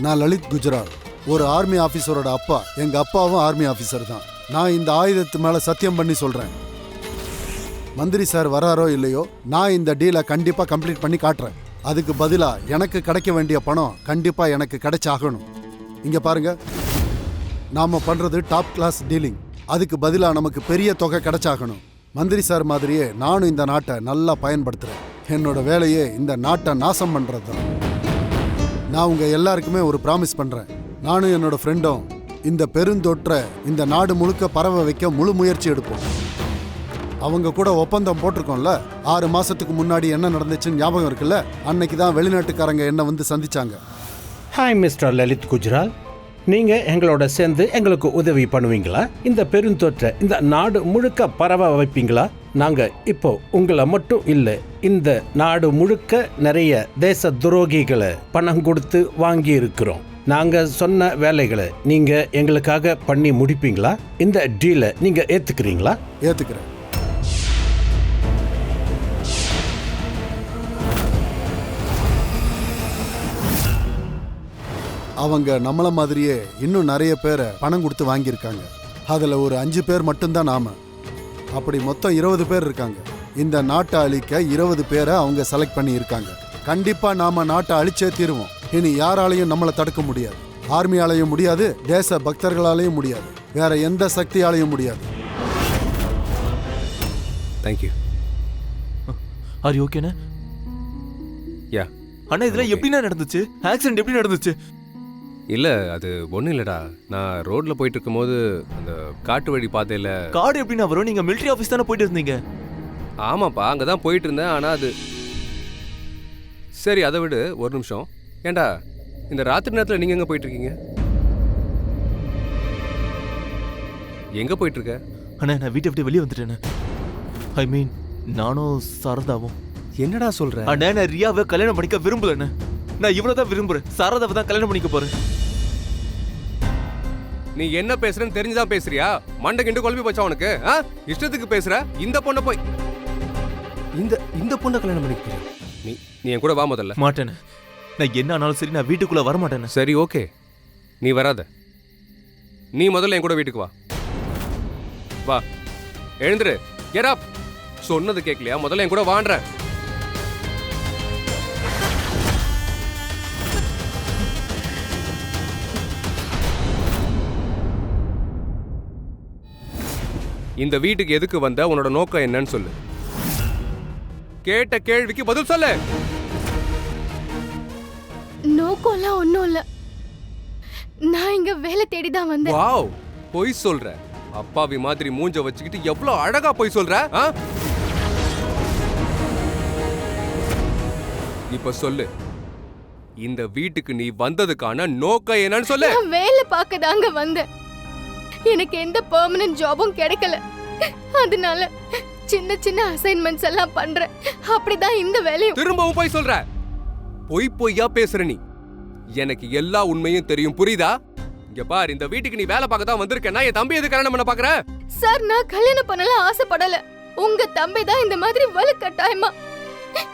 நான் லலித் குஜ்ரால், ஒரு ஆர்மி ஆபீசரோட அப்பா. எங்க அப்பாவும் ஆர்மி ஆபீசர் தான். நான் இந்த ஆயுதத்து மேல சத்தியம் பண்ணி சொல்றேன், மந்திரி சார் வராரோ இல்லையோ, நான் இந்த டீலை கண்டிப்பா கம்ப்ளீட் பண்ணி காட்டுறேன். அதுக்கு பதிலா எனக்கு கிடைக்க வேண்டிய பணம் கண்டிப்பா எனக்கு கிடைச்சாகணும். இங்க பாருங்க, நாம பண்றது டாப் கிளாஸ் டீலிங். அதுக்கு பதிலா நமக்கு பெரிய தொகை கிடைச்சாகணும். மந்திரி சார் மாதிரியே நானும் இந்த நாட்டை நல்லா பயன்படுத்துறேன். என்னோட வேலையே இந்த நாட்டை நாசம் பண்றது தான். நான் உங்க எல்லாருக்குமே ஒரு ப்ராமிஸ் பண்றேன், நானும் என்னோட ஃப்ரெண்டும் இந்த பெருந்தொற்றை இந்த நாடு முழுக்க பரவ வைக்க முழு முயற்சி எடுப்போம். அவங்க கூட ஒப்பந்தம் போட்டிருக்கோம்ல, 6 மாசத்துக்கு முன்னாடி என்ன நடந்துச்சுன்னு ஞாபகம் இருக்குல்ல? அன்னைக்கு தான் வெளிநாட்டுக்காரங்க என்ன வந்து சந்திச்சாங்க. ஹாய் மிஸ்டர் லலித் குஜ்ரால், நீங்கள் எங்களோட சேர்ந்து எங்களுக்கு உதவி பண்ணுவீங்களா? இந்த பெருந்தொற்றை இந்த நாடு முழுக்க பரவ வைப்பீங்களா? நாங்கள் இப்போ உங்களை மட்டும் இல்லை, இந்த நாடு முழுக்க நிறைய தேச துரோகிகளை பணம் கொடுத்து வாங்கி இருக்கிறோம். நாங்கள் சொன்ன வேலைகளை நீங்கள் எங்களுக்காக பண்ணி முடிப்பீங்களா? இந்த டீலை நீங்கள் ஏற்றுக்கிறீங்களா? ஏற்றுக்கிறேன். அவங்க நம்மள மாதிரியே இன்னும் நிறைய பேரை பணம் கொடுத்து வாங்கியிருக்காங்க. அதில் ஒரு 5 பேர் மட்டும்தான் நாம. அப்படி மொத்தம் 20 பேர் இருக்காங்க. இந்த நாட்டை அழிக்க 20 பேரை அவங்க செலக்ட் பண்ணி இருக்காங்க. கண்டிப்பா நாம நாட்டை அழிச்சே தீருவோம். இனி யாராலையும் நம்மளை தடுக்க முடியாது. ஆர்மியாலையும் முடியாது, தேச பக்தர்களாலையும் முடியாது, வேற எந்த சக்தியாலையும் முடியாது. தேங்க்யூ. ஆர் யூ ஓகேண்ணா? யா அண்ணா, இதெல்லாம் எப்படிண்ணா நடந்துச்சு? ஆக்சிடென்ட் எப்படி நடந்துச்சு? இல்லை, அது ஒன்றும் இல்லைடா. நான் ரோட்டில் போயிட்டு இருக்கும்போது அந்த காட்டு வழி பாதையில். காடு எப்படின்னா வரும்? நீங்கள் மிலிட்ரி ஆஃபீஸ் தானே போயிட்டு இருந்தீங்க? ஆமாப்பா, அங்கே தான் போயிட்டு இருந்தேன். ஆனால் அது சரி, அதை விடு. ஒரு நிமிஷம். ஏண்டா, இந்த ராத்திரி நேரத்தில் நீங்கள் எங்கே போயிட்டுருக்கீங்க? எங்கே போயிட்டுருக்க? அண்ணா, நான் வீட்டை விட்டு வெளியே வந்துட்டேண்ணே. ஐ மீன், நானும் சாரதாவும். என்னடா சொல்கிற? அண்ணா, நான் ரியாவை கல்யாணம் பண்ணிக்க விரும்பலண்ணே. நான் இவ்வளோ தான் விரும்புகிறேன். சாரதாவை தான் கல்யாணம் பண்ணிக்க போகிறேன். நீ என்ன பேசுறன்னு தெரிஞ்சுதான் பேசுறியா? மண்டை கிண்டு குழம்பி போச்சா உனக்கு? இஷ்டத்துக்கு பேசுற. இந்த பொண்ணை போய் இந்த பொண்ணை கல்யாணம் பண்ணிக்க நீ என் கூட வா முதல்ல. மாட்டேன்னு. நான் என்ன ஆனாலும் சரி, நான் வீட்டுக்குள்ள வர மாட்டேன்னு. சரி, ஓகே, நீ வராத. நீ முதல்ல என் கூட வீட்டுக்கு வா. வா, எழுந்துரு. Get up. சொன்னது கேட்கலையா? முதல்ல என் கூட வான்ற. இந்த வீட்டுக்கு எதுக்கு வந்த? உன்னோட நோக்கம் என்னன்னு சொல்லு. கேட்ட கேள்விக்கு பதில் சொல்லு. நோக்கம்லாம் ஒண்ணும் இல்ல. நான் இங்க வேலை தேடி தான் வந்தேன். வாவ், பொய் சொல்ற. அப்பாவி மாதிரி மூஞ்ச வச்சுக்கிட்டு எவ்வளவு அழகா பொய் சொல்ற. இப்ப சொல்லு, இந்த வீட்டுக்கு நீ வந்ததுக்கான நோக்கம் என்னன்னு சொல்லு. நான் வேலை பார்க்க தாங்க வந்தேன். எனக்கு எந்த பெர்மனன்ட் ஜாபும் கிடைக்கல. அதனால சின்ன சின்ன அசைன்மெண்ட்ஸ் எல்லாம் பண்றேன். அப்படிதான் இந்த வேலையும். திரும்பவும் போய் சொல்ற. பொய்யா பேசுற நீ. எனக்கு எல்லா உண்மையும் தெரியும், புரியுதா? இங்க பார், இந்த வீட்டுக்கு நீ வேலை பார்க்க தான் வந்திருக்கேன்னா என் தம்பி எது கல்யாணம் பண்ண பாக்குற? சார், நான் கல்யாணம் பண்ணல ஆசைப்படல. உங்க தம்பி தான் இந்த மாதிரி வலுக்கட்டாயமா.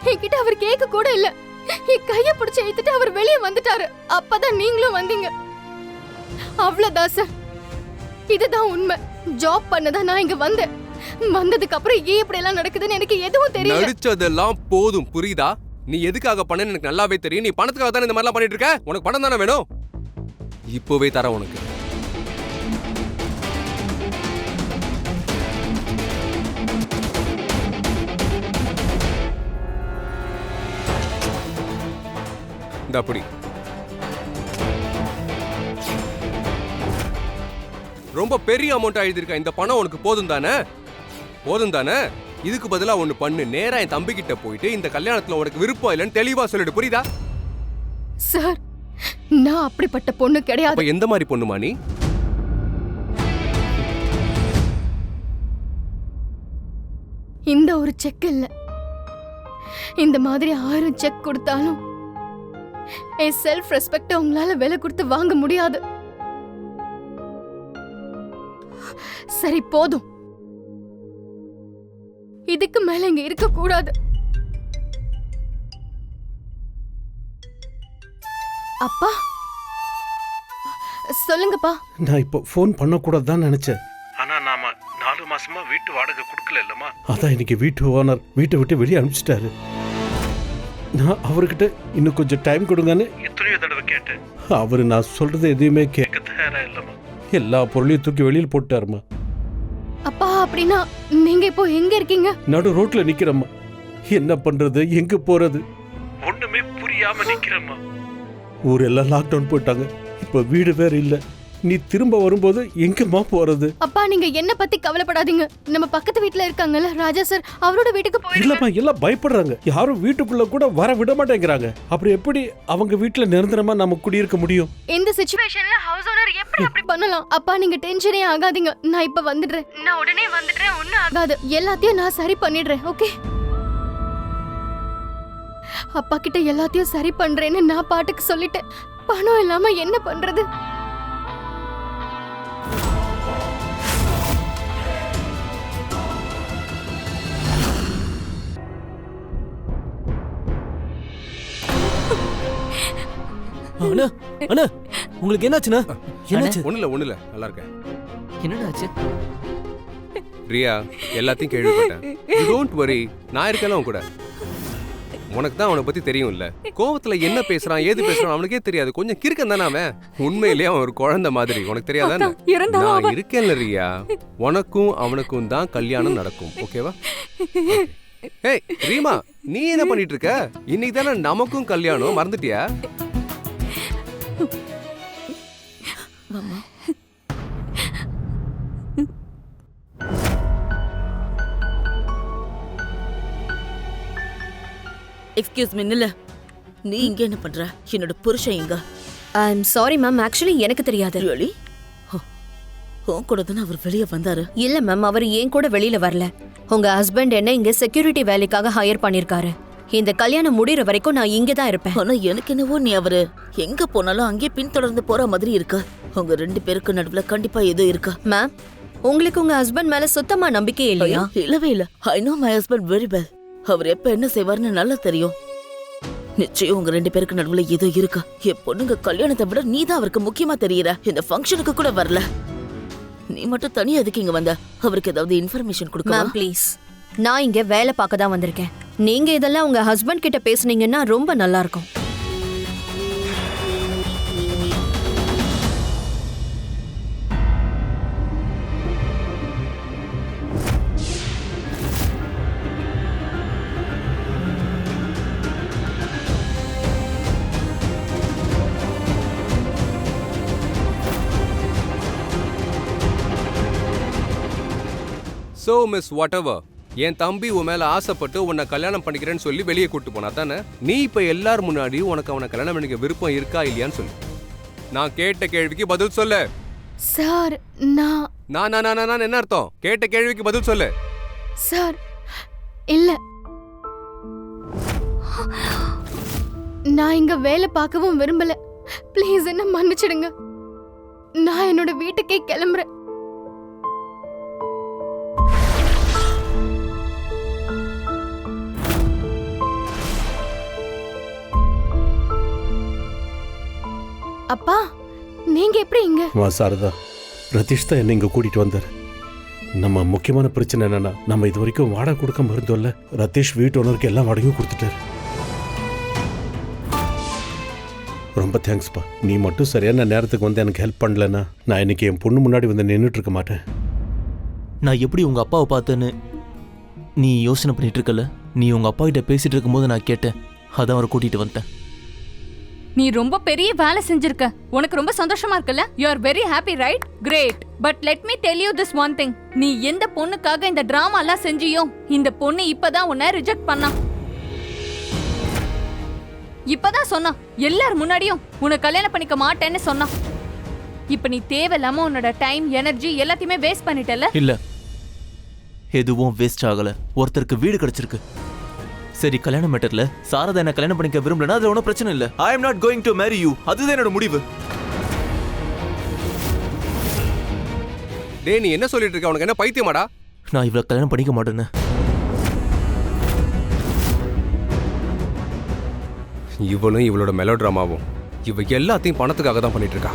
என்கிட்ட அவர் கேட்க கூட இல்ல. என் கைய பிடிச்சு இழுத்துட்டு அவர் வெளியே வந்துட்டாரு. அப்பதான் நீங்களும் வந்தீங்க. அவ்வளவுதான் சார், இதுதான் உண்மை. ஜாப் பண்ணதான் நான் இங்க வந்தேன். வந்ததுக்கு அப்புறம் ஏன் இப்படி எல்லாம் நடக்குதுன்னு எனக்கு எதுவும் தெரியல. நடிச்சதெல்லாம் போதும், புரியுதா? நீ எதுக்காக பண்ணன்னு எனக்கு நல்லாவே தெரியும். நீ பணத்துக்காக தானே இந்த மாதிரிலாம் பண்ணிட்டு இருக்க. உனக்கு பணம் தானே வேணும்? இப்போவே தர உனக்கு. இந்த அப்படி ரொம்ப பெரிய அமௌண்ட் எழுதிருக்க. இந்த பணம் உனக்கு போதும் தானே? போதும் தானே? இதுக்கு பதிலா ஒண்ணு பண்ணு. நேரா என் தம்பி கிட்ட போயிட்டு இந்த கல்யாணத்துல உனக்கு விருப்பம் இல்லைன்னு தெளிவா சொல்லிடு, புரியுதா? சார், நான் அப்படிப்பட்ட பொண்ணு கிடையாது. அப்ப எந்த மாதிரி பொண்ணுமா நீ? இந்த ஒரு செக் இல்ல, இந்த மாதிரி 1000 செக் கொடுத்தாலும் என் செல்ஃப் ரெஸ்பெக்ட் உங்களால விலை கொடுத்து வாங்க முடியாது. சரி, போதும். இதுக்கு மேல இங்க இருக்க கூடாது. அப்பா, சொல்லுங்கப்பா. நான் இப்போ ஃபோன் பண்ணக்கூடாதுதான் நினைச்சேன். ஆனா நாம 4 மாசமா வீட்டு வாடகை கொடுக்கல இல்லம்மா. அதான் இன்னைக்கு வீட்டு ஓனர் வீட்டை விட்டு வெளியே அனுப்பிச்சிட்டாரு. நான் அவர்கிட்ட இன்னும் கொஞ்சம் டைம் கொடுங்கன்னு எத்தனையோ தடவை கேட்டேன். அவரு நான் சொல்றது எதுவுமே கேட்க தயாரா இல்லம்மா. எல்லா பொருளையும் தூக்கி வெளியில் போட்டாருமா. அப்பா அப்படின்னா நீங்க இப்போ எங்க இருக்கீங்க? நடு ரோட்ல நிக்கிறம்மா. என்ன பண்றது, எங்க போறது ஒண்ணுமே புரியாம நிக்கிறம்மா. ஊரெல்லாம் லாக்டவுன் போட்டாங்க. இப்ப வீடு வேற இல்ல. நீ திரும்ப வரும்போது எங்கம்மா போறது? அப்பா நீங்க என்ன பத்தி கவலைப்படாதீங்க. நம்ம பக்கத்து வீட்ல இருக்காங்கல்ல ராஜா சார், அவரோட வீட்டுக்கு போயிடுங்க. இல்லம்மா, எல்லாம் பயப்படுறாங்க. யாரும் வீட்டுக்குள்ள கூட வர விட மாட்டேங்கிறாங்க. அப்படி எப்படி அவங்க வீட்டுல நிரந்தரமா நம்ம குடியிருக்க முடியும்? இந்த சிச்சுவேஷன்ல ஹவுஸ் ஓனர் எப்படி அப்படி பண்ணலாம்? அப்பா நீங்க டென்ஷனே ஆகாதீங்க. நான் இப்ப வந்துடுறேன். நான் உடனே வந்துடுறேன். ஒண்ணும் ஆகாது. எல்லாத்தையும் நான் சரி பண்ணிடுறேன். ஓகே? அப்பா கிட்ட எல்லாத்தையும் சரி பண்றேன்னு நான் பாட்டுக்கு சொல்லிட்டேன். பணம் இல்லாம என்ன பண்றது? அண்ணா அண்ணா உங்களுக்கு என்னாச்சுண்ணா? என்னாச்சு? ஒண்ணு இல்ல நல்லா இருக்கேன். என்னடா ஆச்சு? ரியா, எல்லாத்தையும் கேள்விப்பட்டேன். டோன்ட் வரி, நான் இருக்கேன் கூட. உனக்கு தான் அவனை பத்தி தெரியும் இல்ல. கோவத்துல என்ன பேசுறான் ஏது பேசுறான் அவனுக்கே தெரியாது. கொஞ்சம் கிறுக்கன் தானே அவன். உண்மையிலேயே அவன் ஒரு குழந்தை மாதிரி. உனக்கு தெரியாதானே? நான் இருக்கேன்ல ரியா. உனக்கும் அவனுக்கும் தான் கல்யாணம் நடக்கும். ஓகேவா? ஏய் ரீமா, நீ என்ன பண்ணிட்டு இருக்க? இன்னைக்கு தானே நமக்கும் கல்யாணம், மறந்துட்டியா? எக்ஸ்கியூஸ் மீ, நில்ல. நீ இங்க என்ன பண்ற? என்னோட புருஷன் எங்க? I am sorry ma'am, actually எனக்கு தெரியாது. ரியலி? உன் கூட தானே அவர் வெளியே வந்தாரு. இல்ல மேம், அவர் ஏன் கூட வெளியில வரல. உங்க ஹஸ்பண்ட் என்ன இங்க செக்யூரிட்டி வேலைக்காக ஹையர் பண்ணிருக்காரு. இந்த கல்யாணம் முடியற வரைக்கும் நான் இங்க தான் இருப்பேன். ஆனா எனக்கு என்னவோ நீ அவரு எங்க போனாலும் அங்கே பின்தொடர்ந்து போற மாதிரி இருக்கு. உங்க 2 பேருக்கு நடுவுல கண்டிப்பா ஏதோ இருக்கா. மேம், உங்களுக்கு உங்க ஹஸ்பண்ட் மேல சுத்தமா நம்பிக்கை இல்லையா? இல்லவே இல்ல. I know my husband very well. அவர் எப்ப என்ன செய்வார்னு நல்லா தெரியும். நிச்சயம் உங்க 2 பேருக்கு நடுவுல ஏதோ இருக்கா. என் பொண்ணுங்க கல்யாணத்தை விட நீ தான் அவருக்கு முக்கியமா தெரியற. இந்த ஃபங்க்ஷனுக்கு கூட வரல. நீ மட்டும் தனியா எதுக்கு இங்க வந்த? அவருக்கு ஏதாவது இன்ஃபர்மேஷன் கொடுக்கவா? மேம் ப்ளீஸ், நான் இங்க வேலை பார்க்க தான் வந்திருக்கேன். நீங்க இதெல்லாம் உங்க ஹஸ்பண்ட் கிட்ட பேசுனீங்கன்னா ரொம்ப நல்லா இருக்கும். சோ மிஸ் வாட்டெவர், என் தம்பி உன் மேல ஆசைப்பட்டு உன்னை கல்யாணம் பண்ணிக்கிறேன்னு சொல்லி வெளியே கூட்டு போனா தானே? நீ இப்ப எல்லாரும் முன்னாடி உனக்கு அவனை கல்யாணம் பண்ணிக்க விருப்பம் இருக்கா இல்லையான்னு சொல்லு. நான் கேட்ட கேள்விக்கு பதில் சொல்லு. சார் நான் என்ன அர்த்தம்? கேட்ட கேள்விக்கு பதில் சொல்லு. சார் இல்ல, நான் இங்க வேலை பார்க்கவும் விரும்பல. ப்ளீஸ் என்ன மன்னிச்சிடுங்க. நான் என்னோட வீட்டுக்கே கிளம்புறேன். அப்பா நீங்க எப்படி இங்க? சாரதா, ரதீஷ் தான் என்ன இங்க கூட்டிட்டு வந்தாரு. நம்ம முக்கியமான பிரச்சனை என்னன்னா, நம்ம இது வரைக்கும் வாடகை கொடுக்காம இருந்தோம்ல. ரதீஷ் வீட்டு ஓனருக்கு எல்லாம் வாடகையும் கொடுத்துட்டாரு. ரொம்ப தேங்க்ஸ்ப்பா. நீ மட்டும் சரியான நேரத்துக்கு வந்து எனக்கு ஹெல்ப் பண்ணலன்னா நான் இன்னைக்கு என் பொண்ணு முன்னாடி வந்து நின்றுட்டு இருக்க மாட்டேன். நான் எப்படி உங்க அப்பாவை பார்த்தேன்னு நீ யோசனை பண்ணிட்டு இருக்கல. நீ உங்க அப்பா கிட்ட பேசிட்டு இருக்கும்போது நான் கேட்டேன். அதான் அவரை கூட்டிட்டு வந்துட்டேன். நீ ரொம்ப பெரிய வேலை செஞ்சிருக்க. உனக்கு ரொம்ப சந்தோஷமா இருக்குல்ல? You are very happy right? Great. But let me tell you this one thing. நீ எந்த பொண்ணுக்காக இந்த டிராமா எல்லாம் செஞ்சியோ, இந்த பொண்ணு இப்பதான் உன்னை ரிஜெக்ட் பண்ணா. இப்பதான் சொன்னா, எல்லார் முன்னாடியும் உன்னை கல்யாணம் பண்ணிக்க மாட்டேன்னு சொன்னா. இப்ப நீ தேவையில்லாம உன்னோட டைம் எனர்ஜி எல்லாத்தையுமே வேஸ்ட் பண்ணிட்டல. இல்ல, எதுவும் வேஸ்ட் ஆகல. ஒருத்தருக்கு வீடு கிடைச்சிருக்கு. சரி, கல்யாண மேட்டர்ல சாரதா என்ன கல்யாணம் பண்ணிக்க விரும்பலனா அது ஒன்றும் பிரச்சனை இல்ல. I am not going to marry you. அதுதான் என்னோட முடிவு. டேய், நீ என்ன சொல்லிட்டு இருக்க? உனக்கு என்ன பைத்தியமாடா? நான் இவளை கல்யாணம் பண்ணிக்க மாட்டேன்னு. இவளும் இவளோட மெலோட்ராமாவும் இவ எல்லாத்தையும் பணத்துக்காக தான் பண்ணிட்டு இருக்கா.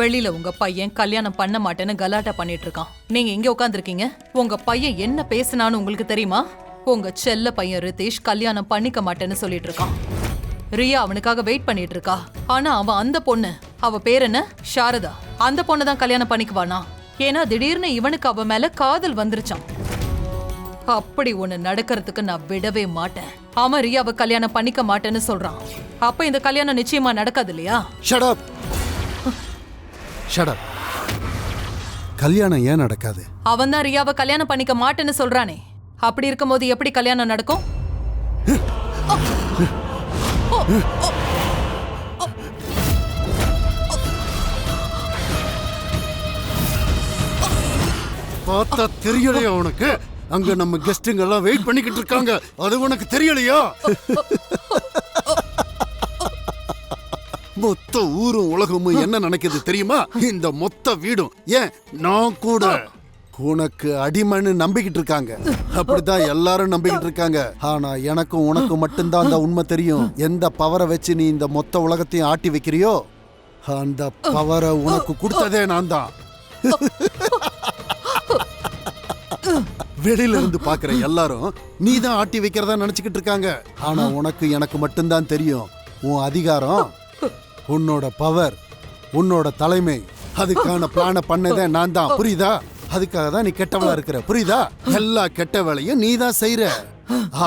வெளியில உங்க பையன் கல்யாணம் பண்ண மாட்டேன்னு கலாட்டா பண்ணிட்டு இருக்கான். நீங்க இங்க உட்காந்துருக்கீங்க. உங்க பையன் என்ன பேசினான்னு உங்களுக்கு தெரியுமா? உங்க செல்ல பையன் ரிதேஷ் கல்யாணம் பண்ணிக்க மாட்டேன்னு சொல்லிட்டு இருக்கான். ரியா அவனுக்காக வெயிட் பண்ணிட்டு இருக்கா. ஆனா அவன் அந்த பொண்ணு, அவ பேர் என்ன, சாரதா, அந்த பொண்ணு தான் கல்யாணம் பண்ணிக்குவானா? ஏன்னா திடீர்னு இவனுக்கு அவ மேல காதல் வந்துருச்சான். அப்படி ஒண்ணு நடக்கிறதுக்கு நான் விடவே மாட்டேன். அவன் ரியாவை கல்யாணம் பண்ணிக்க மாட்டேன்னு சொல்றான். அப்ப இந்த கல்யாணம் நிச்சயமா நடக்காது இல்லையா? Shut up. Shut up. கல்யாணம் ஏன் நடக்காது? அவன் தான் ரியாவை கல்யாணம் பண்ணிக்க மாட்டேன்னு சொல்றானே. அப்படி இருக்கும்போது எப்படி கல்யாணம் நடக்கும்? பார்த்தா தெரியலையா உனக்கு? அங்க நம்ம கெஸ்டுங்க எல்லாம் வெயிட் பண்ணிக்கிட்டு இருக்காங்க. அது உனக்கு தெரியலையா? மொத்த ஊரும் உலகமும் என்ன நினைக்குது தெரியுமா? இந்த மொத்த வீடும், ஏன் நான் கூட உனக்கு அடிமைன்னு நம்பிக்கிட்டு இருக்காங்க. அப்படிதான் எல்லாரும் நம்பிக்கிட்டு இருக்காங்க. ஆனா எனக்கும் உனக்கு மட்டும்தான் அந்த உண்மை தெரியும். எந்த பவரை வச்சு நீ இந்த மொத்த உலகத்தையும் ஆட்டி வைக்கிறியோ அந்த பவரை உனக்கு கொடுத்ததே நான் தான். வெளியில இருந்து பாக்குற எல்லாரும் நீ தான் ஆட்டி வைக்கிறதா நினைச்சுக்கிட்டு இருக்காங்க. ஆனா உனக்கு எனக்கு மட்டும்தான் தெரியும். உன் அதிகாரம், உன்னோட பவர், உன்னோட தலைமை, அதுக்கான பிளான பண்ணதே நான் தான். புரியுதா? அதுக்காக தான் நீ கெட்டவளா இருக்கிற. புரியுதா? எல்லா கெட்ட வேலையும் நீ தான் செய்யற.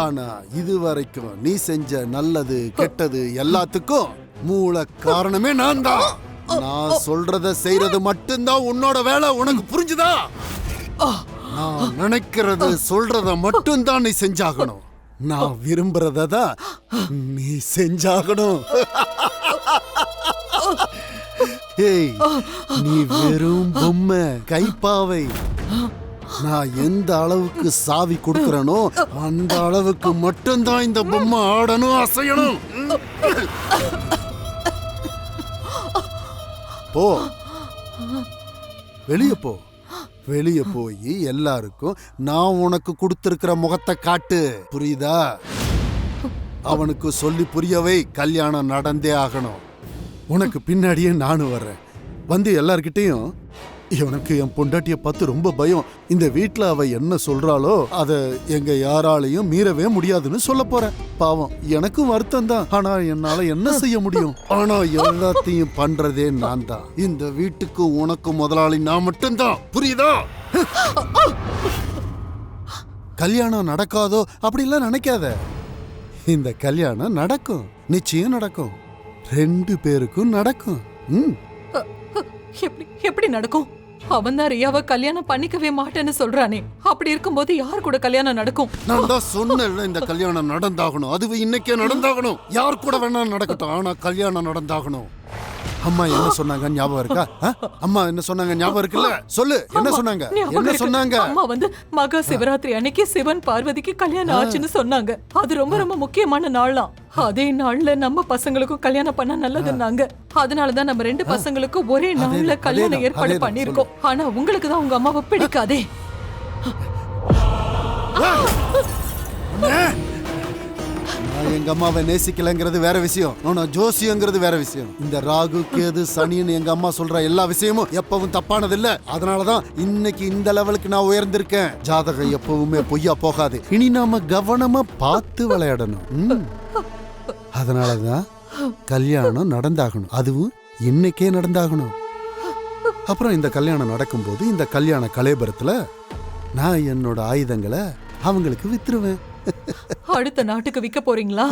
ஆனா இதுவரைக்கும் நீ செஞ்ச நல்லது கெட்டது எல்லாத்துக்கும் மூல காரணமே நான் தான். நான் சொல்றத செய்யறது மட்டும்தான் உன்னோட வேலை. உனக்கு புரிஞ்சுதா? நான் நினைக்கிறத சொல்றத மட்டும்தான் நீ செஞ்சாகணும். நான் விரும்புறத தான் நீ செஞ்சாகணும். ஏய், நீ வெறும் பொம்மை, கைப்பாவை. நான் எந்த அளவுக்கு சாவி கொடுக்கறனோ அந்த அளவுக்கு மட்டும்தான் இந்த பொம்மை ஆடணும், அசையணும். போ, வெளியே போ. வெளியே போய் எல்லாருக்கும் நான் உனக்கு கொடுத்திருக்கிற முகத்தை காட்டு. புரியுதா? அவனுக்கு சொல்லி புரியவை. கல்யாணம் நடந்தே ஆகணும். உனக்கு பின்னாடியே நானும் வர்றேன். வந்து எல்லார்கிட்டையும் எனக்கு என் பொண்டாட்டிய பார்த்து ரொம்ப பயம், இந்த வீட்டுல அவ என்ன சொல்றாளோ அத எங்க யாராலையும் மீறவே முடியாதுன்னு சொல்ல போறேன். பாவம், எனக்கும் வருத்தம் தான். ஆனா என்னால என்ன செய்ய முடியும்? ஆனா எல்லாத்தையும் பண்றதே நான் தான். இந்த வீட்டுக்கு உனக்கு முதலாளி நான் மட்டும்தான். புரியுதா? கல்யாணம் நடக்காதோ அப்படிலாம் நினைக்காத. இந்த கல்யாணம் நடக்கும், நிச்சயம் நடக்கும். 2 பேருக்கும் நடக்கும். எப்படி நடக்கும்? அவன் தான் ரியாவை கல்யாணம் பண்ணிக்கவே மாட்டேன்னு சொல்றானே. அப்படி இருக்கும்போது யார் கூட கல்யாணம் நடக்கும்? நான் தான் சொன்னேன், இந்த கல்யாணம் நடந்தாகணும். அதுவே இன்னைக்கே நடந்தாகணும். யார் கூட வேணா நடக்கட்டும், ஆனா கல்யாணம் நடந்தாகணும். அம்மா என்ன சொன்னாங்க ஞாபகம் இருக்கா? அம்மா என்ன சொன்னாங்க ஞாபகம் இருக்குல்ல? சொல்லு, என்ன சொன்னாங்க? என்ன சொன்னாங்க? அம்மா வந்து மகா சிவராத்திரி அன்னைக்கு சிவன் பார்வதிக்கு கல்யாணம் ஆச்சுன்னு சொன்னாங்க. அது ரொம்ப ரொம்ப முக்கியமான நாள்லாம். அதே நாள்ல நம்ம பசங்களுக்கும் கல்யாணம் பண்ணா நல்லதுன்னாங்க. அதனாலதான் நம்ம 2 பசங்களுக்கும் ஒரே நாள்ல கல்யாணம் ஏற்பாடு பண்ணிருக்கோம். ஆனா உங்களுக்கு தான் உங்க அம்மாவை பிடிக்காதே. நான் எங்க அம்மாவை நேசிக்கலங்கிறது வேற விஷயம். ஆனா ஜோசியங்கிறது வேற விஷயம். இந்த ராகு கேது சனின்னு எங்க அம்மா சொல்ற எல்லா விஷயமும் எப்பவும் தப்பானது இல்ல. அதனாலதான் இன்னைக்கு இந்த லெவலுக்கு நான் உயர்ந்திருக்கேன். ஜாதகம் எப்பவுமே பொய்யா போகாது. இனி நாம கவனமா பார்த்து விளையாடணும். அதனாலதான் கல்யாணம் நடந்தாகணும். அதுவும் இன்னைக்கே நடந்தாகணும். அப்புறம் இந்த கல்யாணம் நடக்கும்போது இந்த கல்யாண கலேபரத்துல நான் என்னோட ஆயுதங்களை அவங்களுக்கு வித்துருவேன். அடுத்த நாட்டுக்கு விற்க போறீங்களா?